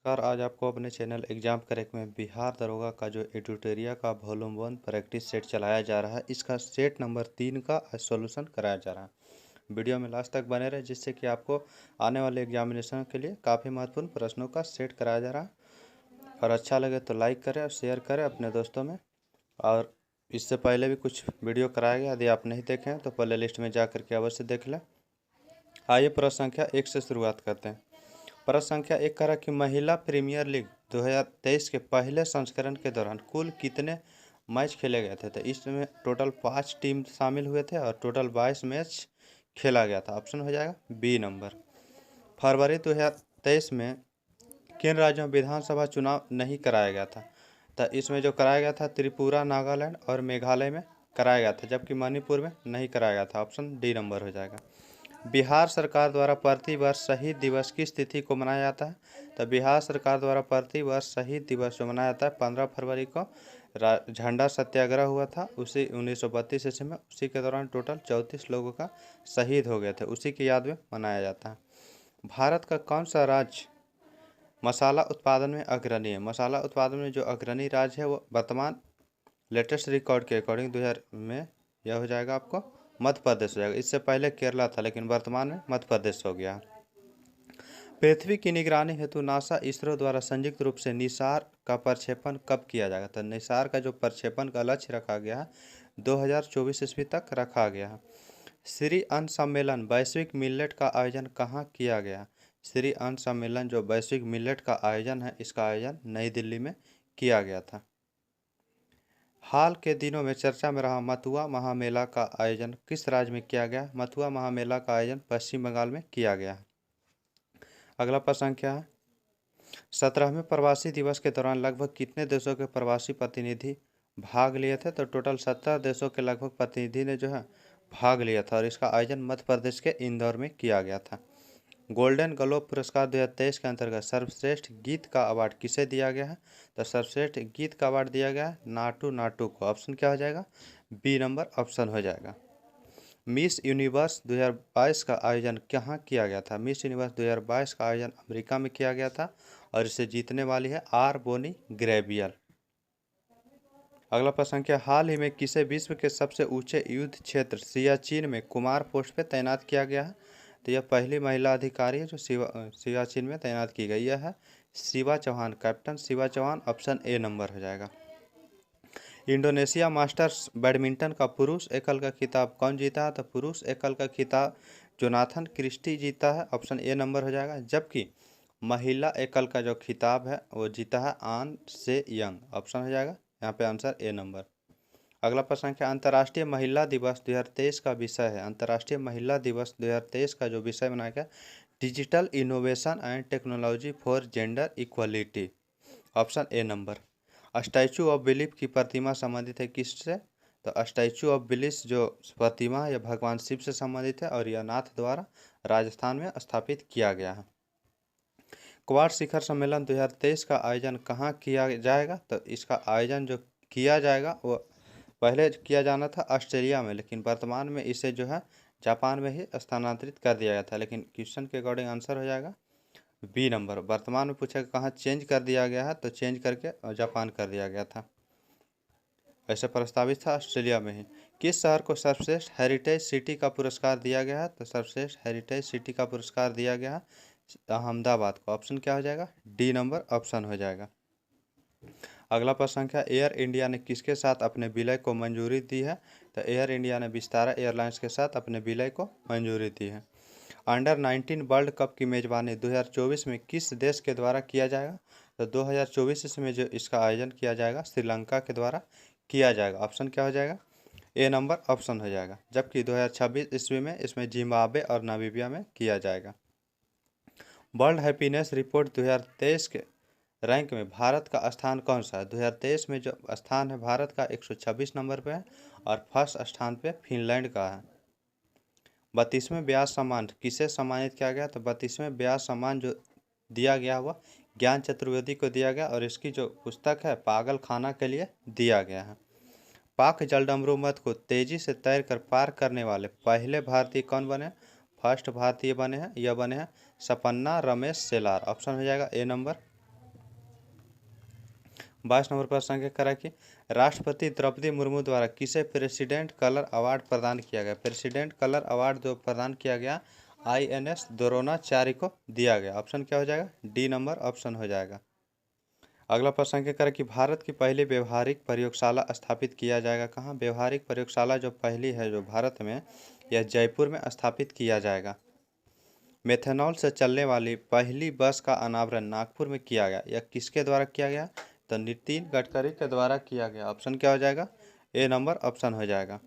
Sir आज आपको अपने चैनल एग्जाम क्रैक में बिहार दरोगा का जो एडिटोरिया का वॉल्यूम 1 प्रैक्टिस सेट चलाया जा रहा है, इसका सेट नंबर 3 का सॉल्यूशन कराया जा रहा है। वीडियो में लास्ट तक बने रहे, जिससे कि आपको आने वाले एग्जामिनेशन के लिए काफ़ी महत्वपूर्ण प्रश्नों का सेट कराया जा रहा है। और अच्छा लगे तो लाइक करें और शेयर करें अपने दोस्तों में। और इससे पहले भी कुछ वीडियो कराया गया, यदि आप नहीं देखें तो प्ले लिस्ट में जा करके अवश्य देख लें। आइए प्रश्न संख्या 1 से शुरुआत करते हैं। प्रश्न संख्या 1 कह रहा कि महिला प्रीमियर लीग 2023 के पहले संस्करण के दौरान कुल कितने मैच खेले गए थे। तो इसमें टोटल 5 टीम शामिल हुए थे और टोटल 22 मैच खेला गया था। ऑप्शन हो जाएगा बी नंबर। फरवरी 2023 में किन राज्यों में विधानसभा चुनाव नहीं कराया गया था। तो इसमें जो कराया गया था त्रिपुरा, नागालैंड और मेघालय में कराया गया था, जबकि मणिपुर में नहीं कराया गया था। ऑप्शन डी नंबर हो जाएगा। बिहार सरकार द्वारा प्रतिवर्ष शहीद दिवस किस तिथि को मनाया जाता है। तो बिहार सरकार द्वारा प्रतिवर्ष शहीद दिवस जो मनाया जाता है 15 फरवरी को झंडा सत्याग्रह हुआ था, उसी 1932 ईस्वी में। उसी के दौरान टोटल 34 लोगों का शहीद हो गए थे, उसी की याद में मनाया जाता है। भारत का कौन सा राज्य मसाला उत्पादन में अग्रणी है। मसाला उत्पादन में जो अग्रणी राज्य है वो वर्तमान लेटेस्ट रिकॉर्ड के अकॉर्डिंग 2000 में यह हो जाएगा आपको मध्य प्रदेश हो जाएगा। इससे पहले केरला था, लेकिन वर्तमान में मध्य प्रदेश हो गया। पृथ्वी की निगरानी हेतु नासा इसरो द्वारा संयुक्त रूप से निसार का प्रक्षेपण कब किया जाएगा। तो निसार का जो प्रक्षेपण का लक्ष्य रखा गया है 2024 ईस्वी तक रखा गया है। श्री अन्न सम्मेलन वैश्विक मिलेट का आयोजन कहाँ किया गया। श्री अन्न सम्मेलन जो वैश्विक मिलेट का आयोजन है, इसका आयोजन नई दिल्ली में किया गया था। हाल के दिनों में चर्चा में रहा मथुआ महामेला का आयोजन किस राज्य में किया गया। मथुआ महामेला का आयोजन पश्चिम बंगाल में किया गया है। अगला प्रश्न क्या है। 17वें प्रवासी दिवस के दौरान लगभग कितने देशों के प्रवासी प्रतिनिधि भाग लिए थे। तो टोटल 17 देशों के लगभग प्रतिनिधि ने जो है भाग लिया था, और इसका आयोजन मध्य प्रदेश के इंदौर में किया गया था। गोल्डन ग्लोब पुरस्कार 2023 के अंतर्गत सर्वश्रेष्ठ गीत का अवार्ड किसे दिया गया है। तो सर्वश्रेष्ठ गीत का अवार्ड दिया गया है नाटू नाटू को। ऑप्शन क्या हो जाएगा बी नंबर ऑप्शन हो जाएगा। मिस यूनिवर्स 2022 का आयोजन कहाँ किया गया था। मिस यूनिवर्स 2022 का आयोजन अमेरिका में किया गया था, और इसे जीतने वाली है आर बोनी ग्रेबियल। अगला प्रश्न क्या, हाल ही में किसे विश्व के सबसे ऊंचे युद्ध क्षेत्र सियाचिन में कुमार पोस्ट पे तैनात किया गया है। तो यह पहली महिला अधिकारी है जो सियाचिन में तैनात की गई है Shiva Chauhan, captain Shiva Chauhan. Option A number हो जाएगा। इंडोनेशिया मास्टर्स बैडमिंटन का पुरुष एकल का खिताब कौन जीता है। तो पुरुष एकल का खिताब जोनाथन क्रिस्टी जीता है। ऑप्शन ए नंबर हो जाएगा। जबकि महिला एकल का जो खिताब है वो जीता है आन से यंग। ऑप्शन हो जाएगा यहाँ पे आंसर ए नंबर। अगला प्रश्न है अंतर्राष्ट्रीय महिला दिवस 2023 का विषय है। अंतर्राष्ट्रीय महिला दिवस 2023 का जो विषय बनाया गया digital innovation and technology for gender equality. Option A number. Statue of belief की प्रतिमा संबंधित है किससे। तो स्टैचू ऑफ बिलीफ जो प्रतिमा है यह भगवान शिव से संबंधित है, और यह नाथ द्वारा राजस्थान में स्थापित किया गया है। क्वाड शिखर सम्मेलन 2023 का आयोजन कहाँ किया जाएगा। तो इसका आयोजन जो किया जाएगा वो पहले किया जाना था ऑस्ट्रेलिया में, लेकिन वर्तमान में इसे जो है जापान में ही स्थानांतरित कर दिया गया था। लेकिन क्वेश्चन के अकॉर्डिंग आंसर हो जाएगा बी नंबर। वर्तमान में पूछा कहाँ चेंज कर दिया गया है, तो चेंज करके जापान कर दिया गया था। ऐसे प्रस्तावित था ऑस्ट्रेलिया में ही। किस शहर को सर्वश्रेष्ठ हेरिटेज सिटी का पुरस्कार दिया गया है। तो सर्वश्रेष्ठ हेरिटेज सिटी का पुरस्कार दिया गया है अहमदाबाद को। ऑप्शन क्या हो जाएगा डी नंबर ऑप्शन हो जाएगा। अगला प्रश्न है एयर इंडिया ने किसके साथ अपने विलय को मंजूरी दी है। तो एयर इंडिया ने विस्तारा एयरलाइंस के साथ अपने विलय को मंजूरी दी है। अंडर 19 वर्ल्ड कप की मेजबानी 2024 में किस देश के द्वारा किया जाएगा। तो 2024 में जो इसका आयोजन किया जाएगा श्रीलंका के द्वारा किया जाएगा। ऑप्शन क्या हो जाएगा ए नंबर ऑप्शन हो जाएगा। जबकि 2026 ईस्वी में इसमें जिम्बाब्वे और नामीबिया में किया जाएगा। वर्ल्ड हैप्पीनेस रिपोर्ट 2023 के रैंक में भारत का स्थान कौन सा है। 2023 में जो स्थान है भारत का 126 नंबर पे है, और फर्स्ट स्थान पे फिनलैंड का है। 32वें व्यास सम्मान किसे सम्मानित किया गया। तो 32वें व्यास सम्मान जो दिया गया हुआ ज्ञान चतुर्वेदी को दिया गया, और इसकी जो पुस्तक है पागल खाना के लिए दिया गया है। पाक जलडमरू मत को तेजी से तैरकर पार करने वाले पहले भारतीय कौन बने। फर्स्ट भारतीय बने हैं, यह बने हैं सपन्ना रमेश सेलार। ऑप्शन हो जाएगा ए नंबर। 22 नंबर प्रश्न क्या करा कि राष्ट्रपति द्रौपदी मुर्मू द्वारा किसे प्रेसिडेंट कलर अवार्ड प्रदान किया गया। प्रेसिडेंट कलर अवार्ड जो प्रदान किया गया INS द्रोणाचार्य को दिया गया। ऑप्शन क्या हो जाएगा, डी नंबर ऑप्शन हो जाएगा। अगला प्रश्न क्या करें कि भारत की पहली व्यवहारिक प्रयोगशाला स्थापित किया जाएगा कहाँ। व्यवहारिक प्रयोगशाला जो पहली है जो भारत में, यह जयपुर में स्थापित किया जाएगा। मेथनॉल से चलने वाली पहली बस का अनावरण नागपुर में किया गया। यह किसके द्वारा किया गया, तो नितिन गडकरी के द्वारा किया गया। ऑप्शन क्या हो जाएगा, ए नंबर ऑप्शन हो जाएगा।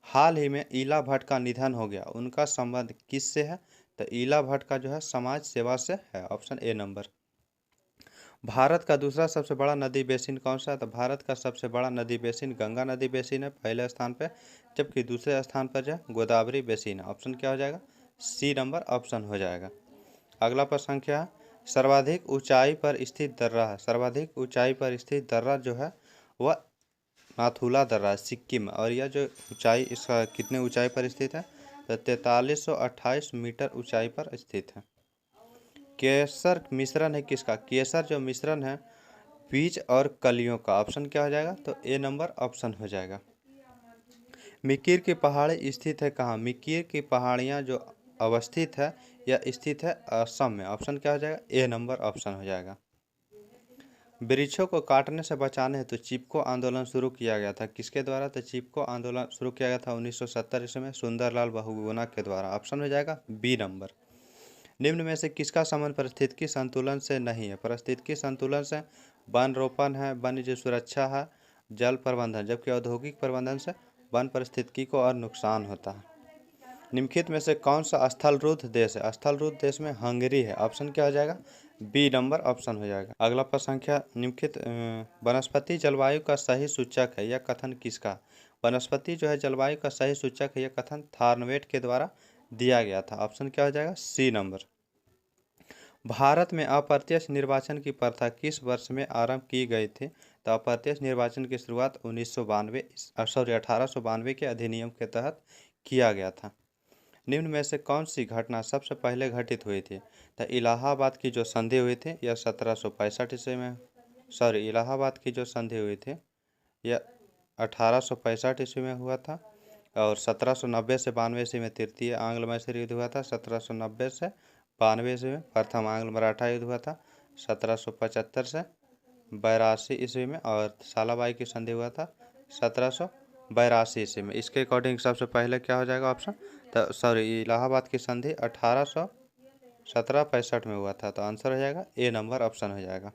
हाल ही में इला भट्ट का निधन हो गया, उनका संबंध किससे है, तो इला भट्ट का जो है समाज सेवा से है। Option A number. भारत का दूसरा सबसे बड़ा नदी बेसिन कौन सा है, तो भारत का सबसे बड़ा नदी बेसिन गंगा नदी बेसिन है पहले स्थान पे, जबकि दूसरे स्थान पर जो है गोदावरी बेसिन है। ऑप्शन क्या हो जाएगा, सी नंबर ऑप्शन हो जाएगा। अगला प्रश्न क्या है, सर्वाधिक ऊंचाई पर स्थित दर्रा है। सर्वाधिक ऊंचाई पर स्थित दर्रा जो है वह नाथुला दर्रा है, सिक्किम। और यह जो ऊंचाई, इसका कितने ऊंचाई पर स्थित है, तो 4328 मीटर ऊंचाई पर स्थित है। केसर मिश्रण है किसका, केसर जो मिश्रण है बीज और कलियों का। ऑप्शन क्या हो जाएगा, तो ए नंबर ऑप्शन हो जाएगा। मिकीर की पहाड़ी स्थित है कहाँ, मिकीर की पहाड़ियाँ जो अवस्थित है या स्थित है असम में। ऑप्शन क्या हो जाएगा, ए नंबर ऑप्शन हो जाएगा। वृक्षों को काटने से बचाने हेतु चिपको आंदोलन शुरू किया गया था, किसके द्वारा, तो चिपको आंदोलन शुरू किया गया था 1970 ईस्वी में सुंदरलाल बहुगुणा के द्वारा। ऑप्शन हो जाएगा बी नंबर। निम्न में से किसका संबंध पारिस्थितिकी संतुलन से नहीं है। पारिस्थितिकी संतुलन से वन रोपण है, वन्यजीव सुरक्षा है, जल प्रबंधन, जबकि औद्योगिक प्रबंधन से वन पारिस्थितिकी को और नुकसान होता है। निम्नलिखित में से कौन सा स्थलरूद्ध देश है, स्थलरूद्ध देश में हंगरी है। ऑप्शन क्या हो जाएगा, बी नंबर ऑप्शन हो जाएगा। अगला प्रश्न संख्या निम्नलिखित वनस्पति जलवायु का सही सूचक है, यह कथन किसका। वनस्पति जो है जलवायु का सही सूचक है, यह कथन थॉर्नवेट के द्वारा दिया गया था। ऑप्शन क्या हो जाएगा, सी नंबर। भारत में अप्रत्यक्ष निर्वाचन की प्रथा किस वर्ष में आरंभ की गई थी, तो अप्रत्यक्ष निर्वाचन की शुरुआत 1892 के अधिनियम के तहत किया गया था। निम्न में से कौन सी घटना सबसे पहले घटित हुई थी, तो इलाहाबाद की जो संधि हुई थी यह 1765 ईस्वी में, इलाहाबाद की जो संधि हुई थी यह 1865 ईस्वी में हुआ था। और 1790 से 92 ईस्वी में तृतीय आंग्ल मैसूर युद्ध हुआ था। 1790 से 92 ईस्वी में प्रथम आंग्ल मराठा युद्ध हुआ था। 1775 से 82 ईस्वी में और सालाबाई की संधि हुआ था 1782 ईस्वी में। इसके अकॉर्डिंग सबसे पहले क्या हो जाएगा ऑप्शन, तो इलाहाबाद की संधि 1865 में हुआ था, तो आंसर हो जाएगा ए नंबर ऑप्शन हो जाएगा।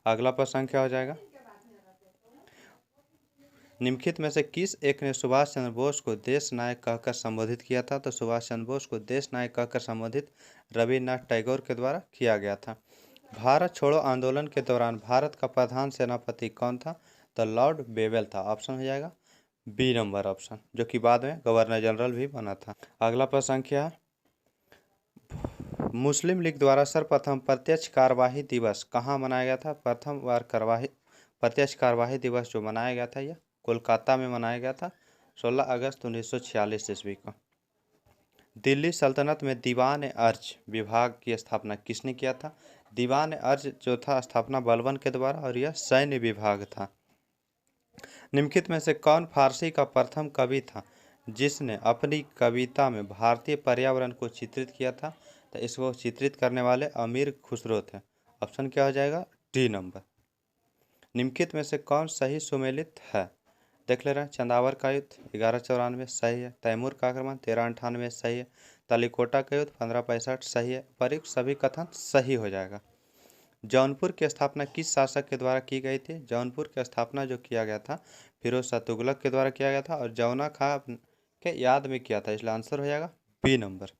अगला प्रश्न क्या हो जाएगा, निम्नलिखित में से किस एक ने सुभाष चंद्र बोस को देश नायक कहकर संबोधित किया था, तो सुभाष चंद्र बोस को देश नायक कहकर संबोधित रविन्द्रनाथ टैगोर के द्वारा किया गया था। भारत छोड़ो आंदोलन के दौरान भारत का प्रधान सेनापति कौन था, तो लॉर्ड बेवेल था। ऑप्शन हो जाएगा बी नंबर ऑप्शन, जो कि बाद में गवर्नर जनरल भी बना था। अगला प्रश्न क्या है, मुस्लिम लीग द्वारा सर्वप्रथम प्रत्यक्ष कार्यवाही दिवस कहाँ मनाया गया था। प्रथम बार प्रत्यक्ष कार्यवाही दिवस जो मनाया गया था यह कोलकाता में मनाया गया था 16 अगस्त 1946 ईस्वी को। दिल्ली सल्तनत में दीवान अर्ज विभाग की स्थापना किसने किया था। दीवान अर्ज जो था स्थापना बलबन के द्वारा और यह सैन्य विभाग था। निम्नलिखित में से कौन फारसी का प्रथम कवि था जिसने अपनी कविता में भारतीय पर्यावरण को चित्रित किया था, तो इसको चित्रित करने वाले अमीर खुसरो थे। ऑप्शन क्या हो जाएगा, डी नंबर। निम्नलिखित में से कौन सही सुमेलित है, देख ले रहे हैं। चंदावर का युद्ध 1194 सही है, तैमूर का आक्रमण 1398 सही है, तलीकोटा का युद्ध 1565 सही है। परिक्त सभी कथन सही हो जाएगा। जौनपुर की स्थापना किस शासक के द्वारा की गई थी। जौनपुर की स्थापना जो किया गया था फिरोज शाह तुगलक के द्वारा किया गया था और जौना खां के याद में किया था, इसलिए आंसर हो जाएगा बी नंबर।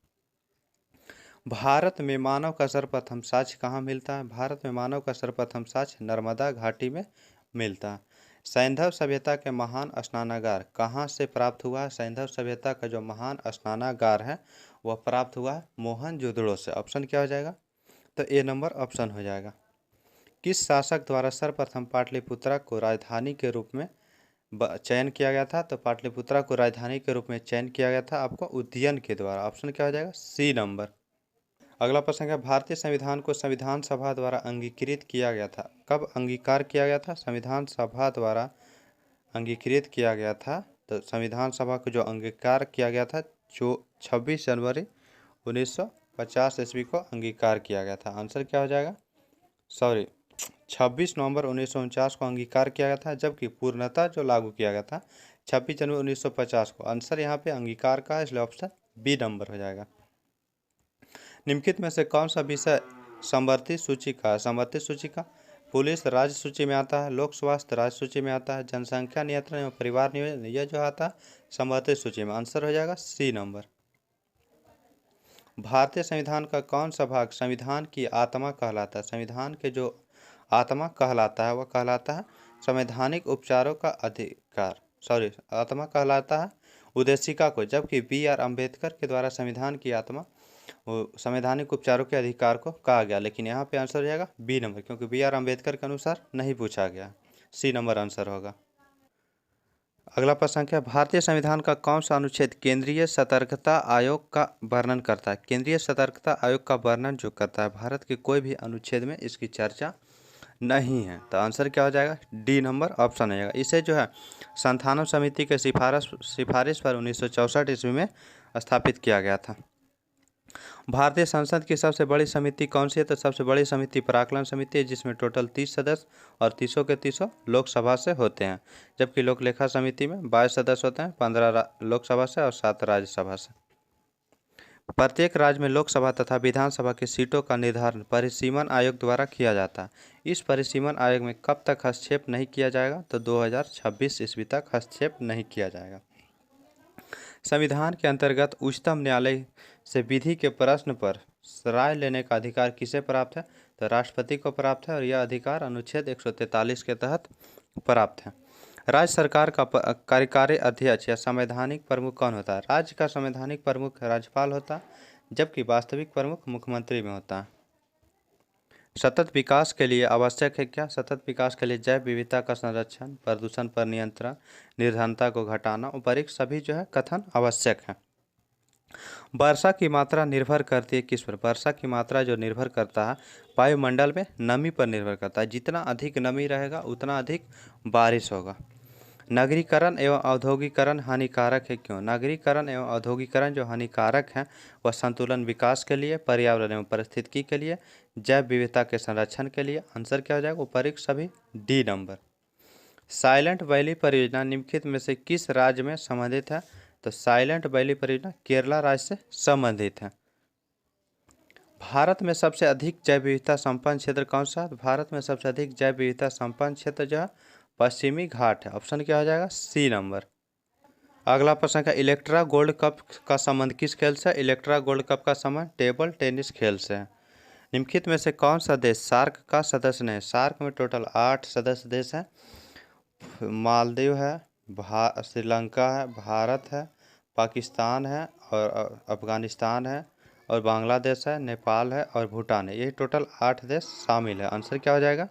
भारत में मानव का सर्वप्रथम साक्ष्य कहाँ मिलता है। भारत में मानव का सर्वप्रथम साक्ष्य नर्मदा घाटी में मिलता है। सैंधव सभ्यता के महान स्नानागार कहाँ से प्राप्त हुआ है। सैंधव सभ्यता का जो महान स्नानागार है वह प्राप्त हुआ है मोहनजोदड़ो से। ऑप्शन क्या हो जाएगा, तो ए नंबर ऑप्शन हो जाएगा। किस शासक द्वारा सर्वप्रथम पाटलिपुत्रा को राजधानी के रूप में चयन किया गया था, तो पाटलिपुत्रा को राजधानी के रूप में चयन किया गया था आपको उदयन के द्वारा। ऑप्शन क्या हो जाएगा, सी नंबर। अगला प्रश्न है, भारतीय संविधान को संविधान सभा द्वारा अंगीकृत किया गया था। कब अंगीकार किया गया था? संविधान सभा द्वारा अंगीकृत किया गया था। तो संविधान सभा को जो अंगीकार किया गया था जो 26 जनवरी 1950 ईस्वी को अंगीकार किया गया था। आंसर क्या हो जाएगा? 26 नवंबर 1949 को अंगीकार किया गया था, जबकि पूर्णतः जो लागू किया गया था 26 जनवरी 1950 को। आंसर यहाँ पे अंगीकार का है, इसलिए ऑप्शन बी नंबर हो जाएगा। निम्नलिखित में से कौन सा विषय समवर्ती सूची का है? समवर्ती सूची का पुलिस राज्य सूची में आता है, लोक स्वास्थ्य राज्य सूची में आता है, जनसंख्या नियंत्रण एवं परिवार नियोजन यह जो आता है समवर्ती सूची में। आंसर हो जाएगा सी नंबर। भारतीय संविधान का कौन सा भाग संविधान की आत्मा कहलाता है? संविधान के जो आत्मा कहलाता है वह कहलाता है संवैधानिक उपचारों का अधिकार। आत्मा कहलाता है उद्देशिका को, जबकि B.R. अम्बेडकर के द्वारा संविधान की आत्मा संवैधानिक उपचारों के अधिकार को कहा गया। लेकिन यहाँ पे आंसर हो जाएगा बी नंबर, क्योंकि B.R. अम्बेडकर के अनुसार नहीं पूछा गया। सी नंबर आंसर होगा। अगला प्रश्न क्या, भारतीय संविधान का कौन सा अनुच्छेद केंद्रीय सतर्कता आयोग का वर्णन करता है? केंद्रीय सतर्कता आयोग का वर्णन जो करता है भारत के कोई भी अनुच्छेद में इसकी चर्चा नहीं है। तो आंसर क्या हो जाएगा? डी नंबर ऑप्शन हो जाएगा। इसे जो है संस्थानों समिति के सिफारिश पर 1964 ईस्वी में स्थापित किया गया था। भारतीय संसद की सबसे बड़ी समिति कौन सी है? तो सबसे बड़ी समिति प्राक्कलन समिति है, जिसमें टोटल 30 सदस्य और 30 के 30 लोकसभा से होते हैं, जबकि लोक लेखा समिति में 22 सदस्य होते हैं, 15 लोकसभा से और 7 राज्यसभा से। प्रत्येक राज्य में लोकसभा तथा विधानसभा की सीटों का निर्धारण परिसीमन आयोग द्वारा किया जाता है। इस परिसीमन आयोग में कब तक हस्तक्षेप नहीं किया जाएगा? तो 2026 ईस्वी तक हस्तक्षेप नहीं किया जाएगा। संविधान के अंतर्गत उच्चतम न्यायालय से विधि के प्रश्न पर राय लेने का अधिकार किसे प्राप्त है? तो राष्ट्रपति को प्राप्त है, और यह अधिकार अनुच्छेद 143 के तहत प्राप्त है। राज्य सरकार का कार्यकारी अध्यक्ष या संवैधानिक प्रमुख कौन होता है? राज्य का संवैधानिक प्रमुख राज्यपाल होता है, जबकि वास्तविक प्रमुख मुख्यमंत्री में होता है। सतत विकास के लिए आवश्यक है क्या? सतत विकास के लिए जैव विविधता का संरक्षण, प्रदूषण पर नियंत्रण, निर्धनता को घटाना, उपरोक्त सभी जो है कथन आवश्यक है। वर्षा की मात्रा निर्भर करती है किस पर? वर्षा की मात्रा जो निर्भर करता है वायुमंडल में नमी पर निर्भर करता है। जितना अधिक नमी रहेगा उतना अधिक बारिश होगा। नगरीकरण एवं औद्योगिकरण हानिकारक है क्यों? नगरीकरण एवं औद्योगिकरण जो हानिकारक है वह संतुलन विकास के लिए, पर्यावरण एवं पारिस्थितिकी के लिए, जैव विविधता के संरक्षण के लिए। आंसर क्या हो जाएगा? उपरोक्त सभी डी नंबर। साइलेंट वैली परियोजना निम्नलिखित में से किस राज्य में संबंधित है? तो साइलेंट वैली परियोजना केरला राज्य से संबंधित है। भारत में सबसे अधिक जैव विविधता संपन्न क्षेत्र कौन सा है? भारत में सबसे अधिक जैव विविधता संपन्न क्षेत्र जो है पश्चिमी घाट है। ऑप्शन क्या हो जाएगा? C number. अगला प्रश्न का, इलेक्ट्रा गोल्ड कप का संबंध किस खेल से? इलेक्ट्रा गोल्ड कप का संबंध टेबल टेनिस खेल से है। निम्नलिखित में से कौन सा देश सार्क का सदस्य नहीं? सार्क में टोटल 8 सदस्य देश हैं। मालदीव है, श्रीलंका है, भारत है, पाकिस्तान है और अफगानिस्तान है और बांग्लादेश है, नेपाल है और भूटान है। ये टोटल 8 देश शामिल है। आंसर क्या हो जाएगा?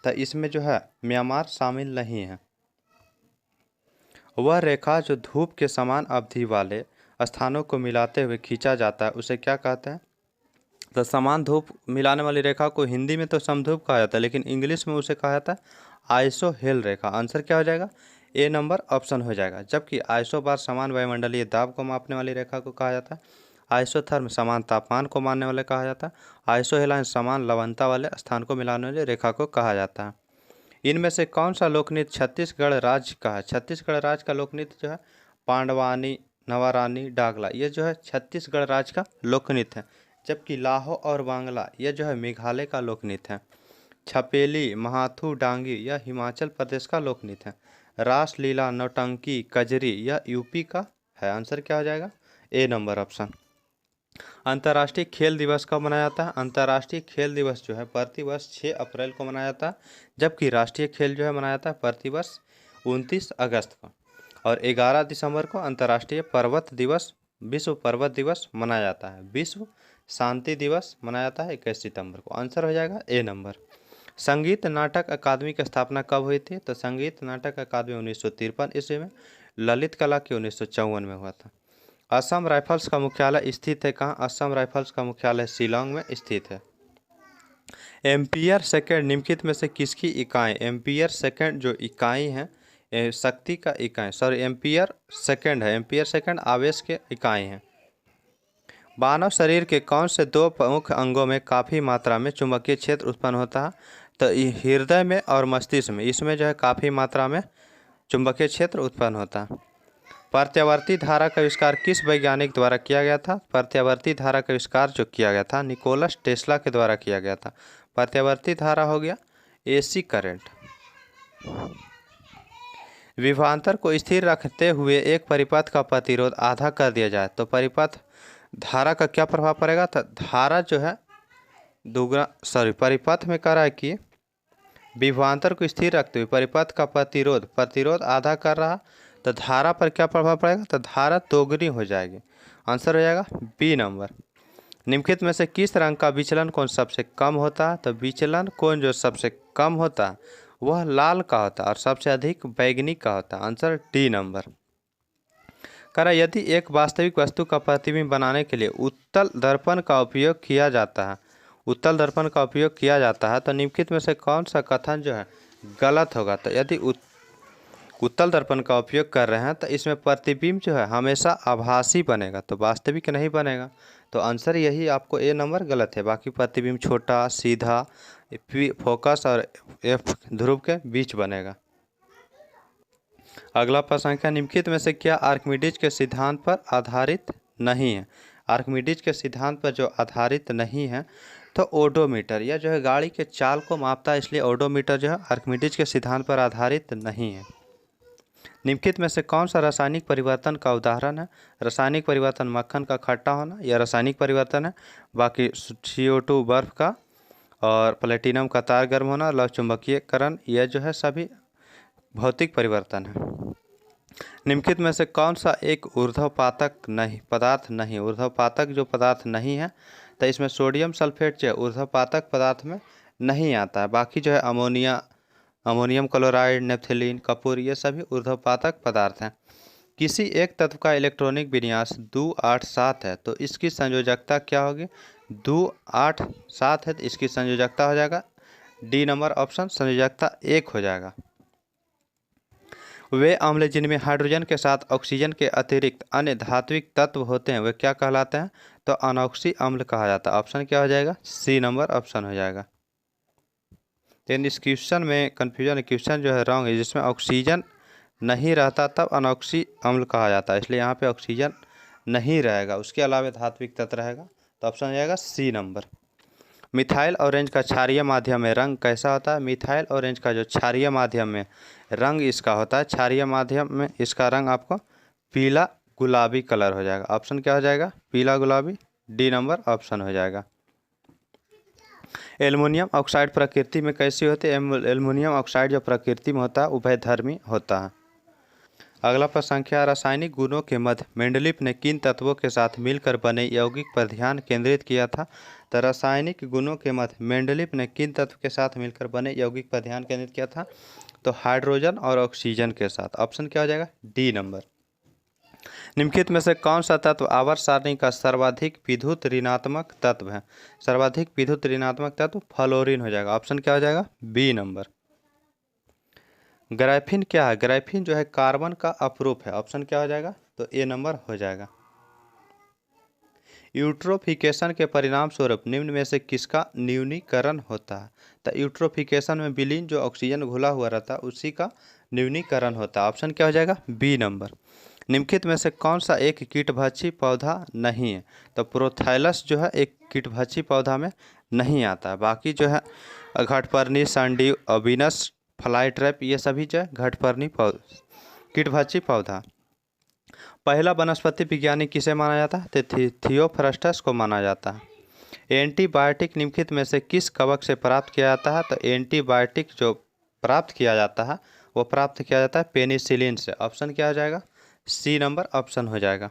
तो इसमें जो है म्यांमार शामिल नहीं है। वह रेखा जो धूप के समान अवधि वाले स्थानों को मिलाते हुए खींचा जाता है उसे क्या कहते हैं? तो समान धूप मिलाने वाली रेखा को हिंदी में तो समधूप कहा जाता है, लेकिन इंग्लिश में उसे कहा जाता है आइसोहेल रेखा। आंसर क्या हो जाएगा? ए नंबर ऑप्शन हो जाएगा। जबकि आइसो बार समान वायुमंडलीय दाब को मापने वाली रेखा को कहा जाता है, आइसोथर्म समान तापमान को मानने वाले कहा जाता है, आइसोहेलाइन समान लवणता वाले स्थान को मिलाने वाली रेखा को कहा जाता है। इनमें से कौन सा लोकनृत्य छत्तीसगढ़ राज्य का है? छत्तीसगढ़ राज्य का लोकनृत्य जो है पांडवानी, नवारानी, डागला, ये जो है छत्तीसगढ़ राज्य का लोकनृत्य है। जबकि लाहो और बांग्ला यह जो है मेघालय का लोकनृत्य है। छपेली, महाथू, डांगी यह हिमाचल प्रदेश का लोकनृत्य है। रासलीला, नौटंकी, कजरी यह यूपी का है। आंसर क्या हो जाएगा? ए नंबर ऑप्शन। अंतर्राष्ट्रीय खेल दिवस कब मनाया जाता है? अंतर्राष्ट्रीय खेल दिवस जो है प्रतिवर्ष 6 अप्रैल को मनाया जाता है, जबकि राष्ट्रीय खेल जो है मनाया जाता है प्रतिवर्ष 29 अगस्त को। और 11 दिसंबर को अंतर्राष्ट्रीय पर्वत दिवस, विश्व पर्वत दिवस मनाया जाता है। विश्व शांति दिवस मनाया जाता है 21 सितंबर को। आंसर हो जाएगा ए नंबर। संगीत नाटक अकादमी की स्थापना कब हुई थी? तो संगीत नाटक अकादमी 1953 ईस्वी में, ललित कला की 1954 में हुआ था। असम राइफल्स का मुख्यालय स्थित है कहाँ? असम राइफल्स का मुख्यालय शिलोंग में स्थित है। एम्पियर सेकेंड निम्नलिखित में से किसकी इकाई? एम्पियर सेकेंड जो इकाई है शक्ति का इकाई, सॉरी एम्पियर सेकेंड है, एम्पियर सेकेंड आवेश के इकाई हैं। मानव शरीर के कौन से दो प्रमुख अंगों में काफ़ी मात्रा में चुंबकीय क्षेत्र उत्पन्न होता है? तो हृदय में और मस्तिष्क में, इसमें जो है काफ़ी मात्रा में चुंबकीय क्षेत्र उत्पन्न होता है। प्रत्यावर्ती धारा का आविष्कार किस वैज्ञानिक द्वारा किया गया था? प्रत्यावर्ती धारा का आविष्कार जो किया गया था निकोलस टेस्ला के द्वारा किया गया था। प्रत्यावर्ती धारा हो गया एसी करंट। विभवांतर को स्थिर रखते हुए एक परिपथ का प्रतिरोध आधा कर दिया जाए तो परिपथ धारा का क्या प्रभाव पड़ेगा? तो धारा जो है परिपथ में कह रहा है कि विभवांतर को स्थिर रखते हुए परिपथ का प्रतिरोध आधा कर रहा, तो धारा पर क्या प्रभाव पड़ेगा? तो धारा दोगुनी हो जाएगी। आंसर हो जाएगा बी नंबर। निम्नलिखित में से किस रंग का विचलन कोण सबसे कम होता है? तो विचलन कोण जो सबसे कम होता है वह लाल का होता है और सबसे अधिक बैगनी का होता है। Answer D number. कह रहा यदि एक वास्तविक वस्तु का प्रतिबिंब बनाने के लिए उत्तल दर्पण का उपयोग किया जाता है, उत्तल दर्पण का उपयोग किया जाता है तो निम्नलिखित में से कौन सा कथन जो है गलत होगा? तो यदि उत्तल दर्पण का उपयोग कर रहे हैं तो इसमें प्रतिबिंब जो है हमेशा आभासी बनेगा, तो वास्तविक नहीं बनेगा। तो आंसर यही आपको ए नंबर गलत है। बाकी प्रतिबिंब छोटा, सीधा, फोकस और एफ ध्रुव के बीच बनेगा। अगला प्रश्न है निम्नलिखित में से क्या आर्किमिडीज के सिद्धांत पर आधारित नहीं है? आर्किमिडीज के सिद्धांत पर जो आधारित नहीं है तो ओडोमीटर, यह जो है गाड़ी के चाल को मापता है, इसलिए ओडोमीटर जो है आर्किमिडीज के सिद्धांत पर आधारित नहीं है। निम्नलिखित में से कौन सा रासायनिक परिवर्तन का उदाहरण है? रासायनिक परिवर्तन मक्खन का खट्टा होना यह रासायनिक परिवर्तन है। बाकी CO2 बर्फ का और प्लेटिनम का तार गर्म होना, लव चुंबकीयकरण, यह जो है सभी भौतिक परिवर्तन है। निम्नलिखित में से कौन सा एक ऊर्ध्वपातक पदार्थ नहीं? ऊर्ध्वपातक जो पदार्थ नहीं है तो इसमें सोडियम सल्फेट जो है ऊर्ध्वपातक पदार्थ में नहीं आता है। बाकी जो है अमोनियम क्लोराइड, नेफ्थलीन, कपूर, ये सभी ऊर्ध्वपातक पदार्थ हैं। किसी एक तत्व का इलेक्ट्रॉनिक विन्यास 287 है तो इसकी संयोजकता क्या होगी? 287 है तो इसकी संयोजकता हो जाएगा डी नंबर ऑप्शन, संयोजकता 1 हो जाएगा। वे अम्ल जिनमें हाइड्रोजन के साथ ऑक्सीजन के अतिरिक्त अन्य धात्विक तत्व होते हैं वे क्या कहलाते हैं? तो अनॉक्सी अम्ल कहा जाता है। ऑप्शन क्या हो जाएगा? सी नंबर ऑप्शन हो जाएगा। लेकिन इस क्वेश्चन में कन्फ्यूजन, क्वेश्चन जो है रॉन्ग है, जिसमें ऑक्सीजन नहीं रहता तब अनॉक्सी अम्ल कहा जाता है, इसलिए यहाँ पे ऑक्सीजन नहीं रहेगा, उसके अलावा धात्विक तत्व रहेगा, तो ऑप्शन हो जाएगा सी नंबर। मिथाइल ऑरेंज का क्षारीय माध्यम में रंग कैसा होता है? मिथाइल ऑरेंज का जो क्षारीय माध्यम में रंग इसका होता है, क्षारीय माध्यम में इसका रंग आपको पीला गुलाबी कलर हो जाएगा। ऑप्शन क्या हो जाएगा? पीला गुलाबी, डी नंबर ऑप्शन हो जाएगा। एल्युमिनियम ऑक्साइड प्रकृति में कैसी होती है? एल्युमिनियम ऑक्साइड जो प्रकृति में होता है उभयधर्मी होता है। अगला प्रश्न संख्या रासायनिक गुणों के मध्य मेंडलीफ ने किन तत्वों के साथ मिलकर बने यौगिक पर ध्यान केंद्रित किया था? तो रासायनिक गुणों के मध्य मेंडलीफ ने किन तत्व के साथ मिलकर बने यौगिक पर ध्यान केंद्रित किया था? तो हाइड्रोजन और ऑक्सीजन के साथ। ऑप्शन क्या हो जाएगा? D number. निम्नलिखित में से कौन सा तत्व आवर्त सारणी का सर्वाधिक विद्युत ऋणात्मक तत्व है? सर्वाधिक विद्युत ऋणात्मक तत्व फ्लोरीन हो जाएगा। ऑप्शन क्या हो जाएगा? B number. ग्राफीन क्या है? ग्राफीन जो है कार्बन का अपरूप है। ऑप्शन क्या हो जाएगा? तो ए नंबर हो जाएगा। यूट्रोफिकेशन के परिणाम स्वरूप निम्न में से किसका न्यूनीकरण होता है? तो यूट्रोफिकेशन में विलीन जो ऑक्सीजन घुला हुआ रहता है उसी का न्यूनीकरण होता है। ऑप्शन क्या हो जाएगा? B number. निम्नलिखित में से कौन सा एक कीटभक्षी पौधा नहीं है? तो प्रोथाइलस जो है एक कीटभक्षी पौधा में नहीं आता है। बाकी जो है घटपर्णी, संडी, अविनस, फ्लाई ट्रैप, ये सभी जो है घटपर्णी कीटभक्षी पौधा। पहला वनस्पति विज्ञानी किसे माना जाता है? तो थियोफ्रस्टस को माना जाता है। एंटीबायोटिक निम्नलिखित में से किस कवक से प्राप्त किया जाता है? तो एंटीबायोटिक जो प्राप्त किया जाता है वो प्राप्त किया जाता है पेनिसिलिन से। ऑप्शन क्या हो जाएगा? सी नंबर ऑप्शन हो जाएगा।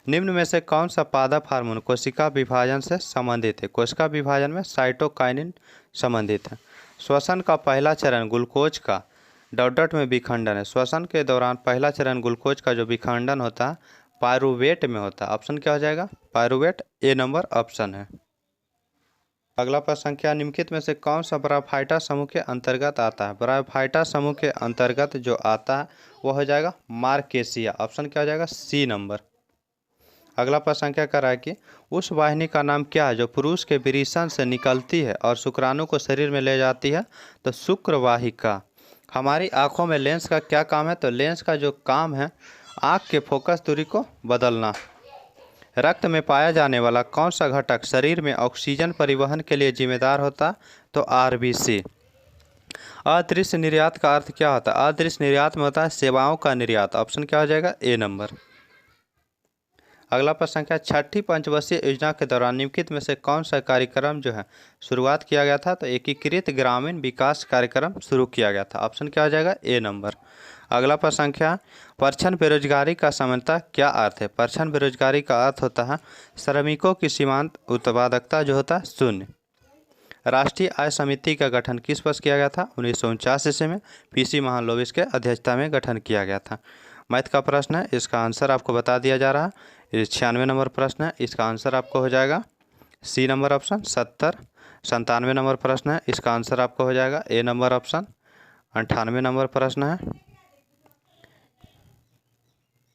निम्न में से कौन सा पादप हार्मोन कोशिका विभाजन से संबंधित है? कोशिका विभाजन में साइटोकाइनिन संबंधित है। श्वसन का पहला चरण ग्लूकोज का ... में विखंडन है। श्वसन के दौरान पहला चरण ग्लूकोज का जो विखंडन होता है पायरुवेट में होता है। ऑप्शन क्या हो जाएगा? पायरुवेट, ए नंबर ऑप्शन है। अगला प्रश्न संख्या निम्नलिखित में से कौन सा ब्रायोफाइटा समूह के अंतर्गत आता है? ब्रायोफाइटा समूह के अंतर्गत जो आता है वो हो जाएगा मार्केसिया। ऑप्शन क्या हो जाएगा? C number. अगला प्रश्न संख्या कर रहा है कि उस वाहिनी का नाम क्या है जो पुरुष के वृषण से निकलती है और शुक्राणु को शरीर में ले जाती है? तो शुक्रवाहिका। हमारी आंखों में लेंस का क्या काम है? तो लेंस का जो काम है आंख के फोकस दूरी को बदलना। रक्त में पाया जाने वाला कौन सा घटक शरीर में ऑक्सीजन परिवहन के लिए जिम्मेदार होता? तो आरबीसी। अदृश्य निर्यात का अर्थ क्या होता है? अदृश्य निर्यात में होता है सेवाओं का निर्यात। ऑप्शन क्या हो जाएगा? ए नंबर। अगला प्रश्न संख्या छठी पंचवर्षीय योजना के दौरान निम्नलिखित में से कौन सा कार्यक्रम जो है शुरुआत किया गया था? तो एकीकृत ग्रामीण विकास कार्यक्रम शुरू किया गया था। ऑप्शन क्या हो जाएगा? ए नंबर। अगला प्रश्न संख्या परछन बेरोजगारी का सामान्यतः क्या अर्थ है? परछन बेरोजगारी का अर्थ होता है श्रमिकों की सीमांत उत्पादकता जो होता है शून्य। राष्ट्रीय आय समिति का गठन किस वर्ष किया गया था? 1949 ईस्वी में पीसी महालनोबिस के अध्यक्षता में गठन किया गया था। मैथ का प्रश्न है, इसका आंसर आपको बता दिया जा रहा है। 96 नंबर प्रश्न है, इसका आंसर आपको हो जाएगा सी नंबर ऑप्शन 70। 97 नंबर प्रश्न है, इसका आंसर आपको हो जाएगा ए नंबर ऑप्शन। 98 नंबर प्रश्न है,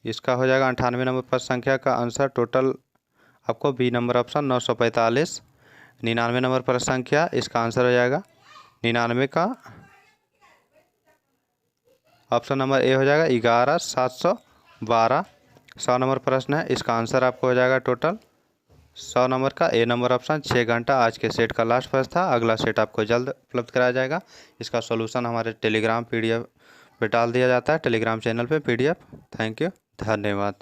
इसका हो जाएगा 98 नंबर प्रश्न संख्या का आंसर टोटल आपको बी नंबर ऑप्शन 945। 99 नंबर प्रश्न संख्या, इसका आंसर हो जाएगा 99 का ऑप्शन नंबर ए हो जाएगा 11712। 100 नंबर प्रश्न है, इसका आंसर आपको हो जाएगा टोटल 100 नंबर का ए नंबर ऑप्शन। 6 घंटा आज के सेट का लास्ट प्रश्न था। अगला सेट आपको जल्द उपलब्ध कराया जाएगा। इसका सॉल्यूशन हमारे टेलीग्राम PDF पे डाल दिया जाता है, टेलीग्राम चैनल पे PDF। थैंक यू, धन्यवाद।